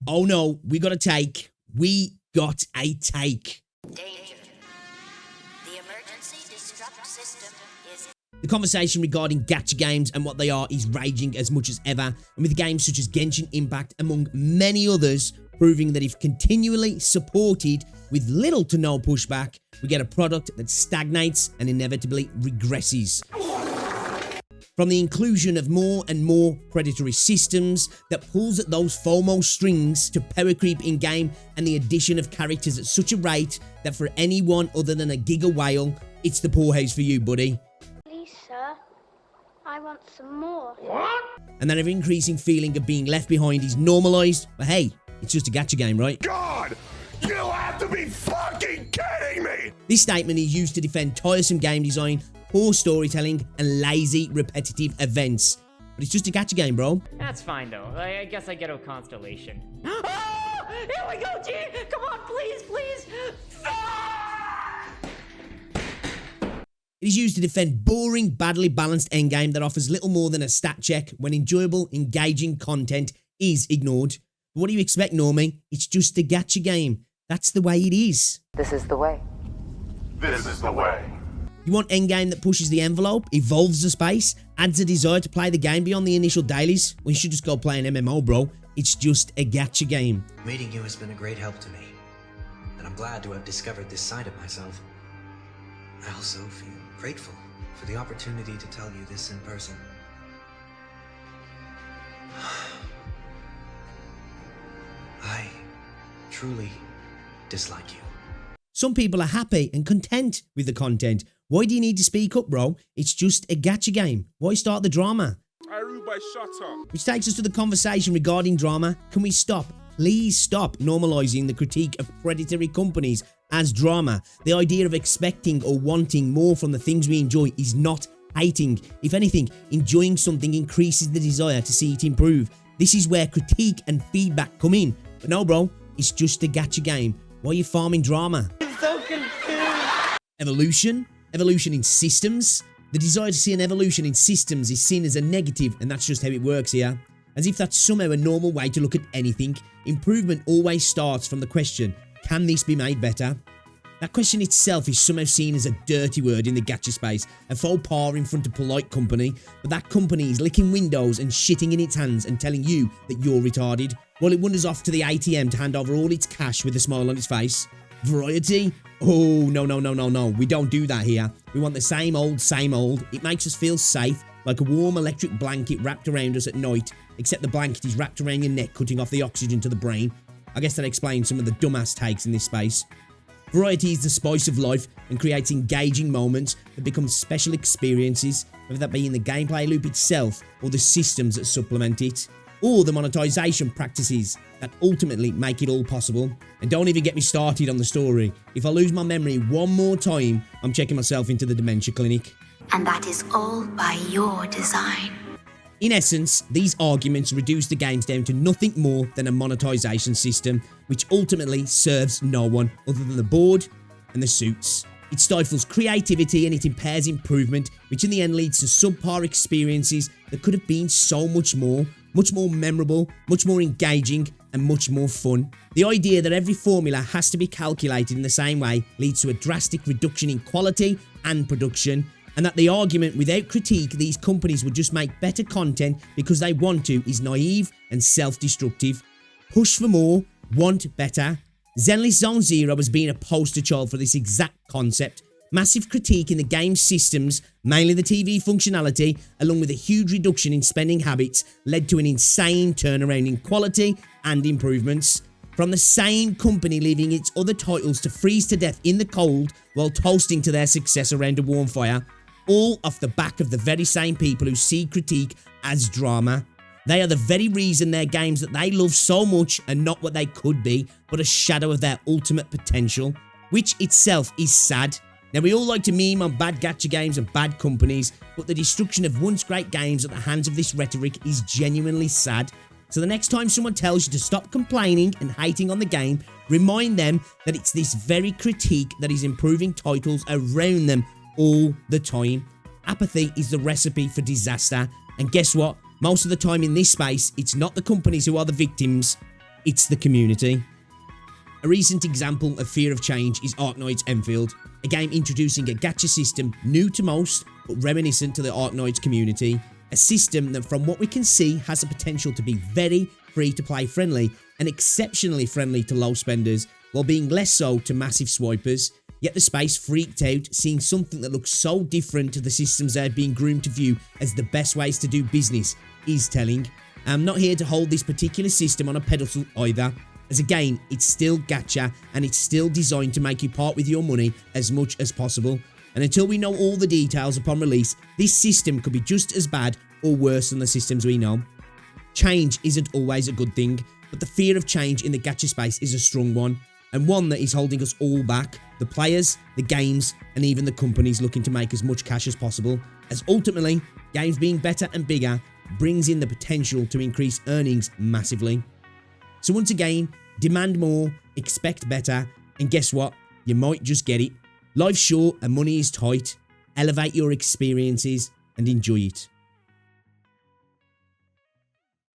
Oh no, we got a take. We got a take. Danger. The emergency disrupt system is... The conversation regarding gacha games and what they are is raging as much as ever, and with games such as Genshin Impact, among many others, proving that if continually supported with little to no pushback, we get a product that stagnates and inevitably regresses. From the inclusion of more and more predatory systems that pulls at those FOMO strings to power creep in-game and the addition of characters at such a rate that for anyone other than a giga whale, it's the poorhouse for you, buddy. Please, sir, I want some more. And that ever-increasing feeling of being left behind is normalized, but hey, it's just a gacha game, right? God, you have to be fucking kidding me! This statement is used to defend tiresome game design, poor storytelling, and lazy, repetitive events. But it's just a gacha game, bro. That's fine, though. I guess I get a constellation. Oh! Here we go, G! Come on, please, please! Ah! It is used to defend boring, badly balanced endgame that offers little more than a stat check when enjoyable, engaging content is ignored. But what do you expect, Normie? It's just a gacha game. That's the way it is. This is the way. This is the way. You want endgame that pushes the envelope, evolves the space, adds a desire to play the game beyond the initial dailies? Well, you should just go play an MMO, bro. It's just a gacha game. Meeting you has been a great help to me, and I'm glad to have discovered this side of myself. I also feel grateful for the opportunity to tell you this in person. I truly dislike you. Some people are happy and content with the content. Why do you need to speak up, bro? It's just a gacha game. Why start the drama? Aruba, shut up. Which takes us to the conversation regarding drama. Can we stop? Please stop normalizing the critique of predatory companies as drama. The idea of expecting or wanting more from the things we enjoy is not hating. If anything, enjoying something increases the desire to see it improve. This is where critique and feedback come in. But no, bro, it's just a gacha game. Why are you farming drama? I'm so confused. Evolution? Evolution in systems? The desire to see an evolution in systems is seen as a negative, and that's just how it works here. As if that's somehow a normal way to look at anything. Improvement always starts from the question, can this be made better? That question itself is somehow seen as a dirty word in the gacha space, a faux pas in front of polite company, but that company is licking windows and shitting in its hands and telling you that you're retarded, while it wanders off to the ATM to hand over all its cash with a smile on its face. Variety? Oh, no. We don't do that here. We want the same old, same old. It makes us feel safe, like a warm electric blanket wrapped around us at night, except the blanket is wrapped around your neck, cutting off the oxygen to the brain. I guess that explains some of the dumbass takes in this space. Variety is the spice of life and creates engaging moments that become special experiences, whether that be in the gameplay loop itself or the systems that supplement it, or the monetization practices that ultimately make it all possible. And don't even get me started on the story. If I lose my memory one more time, I'm checking myself into the dementia clinic. And that is all by your design. In essence, these arguments reduce the games down to nothing more than a monetization system, which ultimately serves no one other than the board and the suits. It stifles creativity and it impairs improvement, which in the end leads to subpar experiences that could have been so much more memorable, much more engaging, and much more fun. The idea that every formula has to be calculated in the same way leads to a drastic reduction in quality and production, and that the argument without critique these companies would just make better content because they want to is naive and self-destructive. Push for more, want better. Zenless Zone Zero has been a poster child for this exact concept. Massive critique in the game systems, mainly the TV functionality, along with a huge reduction in spending habits, led to an insane turnaround in quality and improvements. From the same company leaving its other titles to freeze to death in the cold while toasting to their success around a warm fire, all off the back of the very same people who see critique as drama. They are the very reason their games that they love so much are not what they could be, but a shadow of their ultimate potential, which itself is sad. Now, we all like to meme on bad gacha games and bad companies, but the destruction of once great games at the hands of this rhetoric is genuinely sad. So the next time someone tells you to stop complaining and hating on the game, remind them that it's this very critique that is improving titles around them all the time. Apathy is the recipe for disaster, and guess what? Most of the time in this space, it's not the companies who are the victims, It's the community. A recent example of fear of change is Arknights Enfield, a game introducing a gacha system new to most but reminiscent to the Arknights community, a system that from what we can see has the potential to be very free to play friendly and exceptionally friendly to low spenders while being less so to massive swipers. Yet the space freaked out seeing something that looks so different to the systems they are being groomed to view as the best ways to do business is telling. I'm not here to hold this particular system on a pedestal either, as again, it's still gacha and it's still designed to make you part with your money as much as possible. And until we know all the details upon release, this system could be just as bad or worse than the systems we know. Change isn't always a good thing, but the fear of change in the gacha space is a strong one, and one that is holding us all back, the players, the games, and even the companies looking to make as much cash as possible, as ultimately, games being better and bigger brings in the potential to increase earnings massively. So once again, demand more, expect better, and guess what? You might just get it. Life's short and money is tight. Elevate your experiences and enjoy it.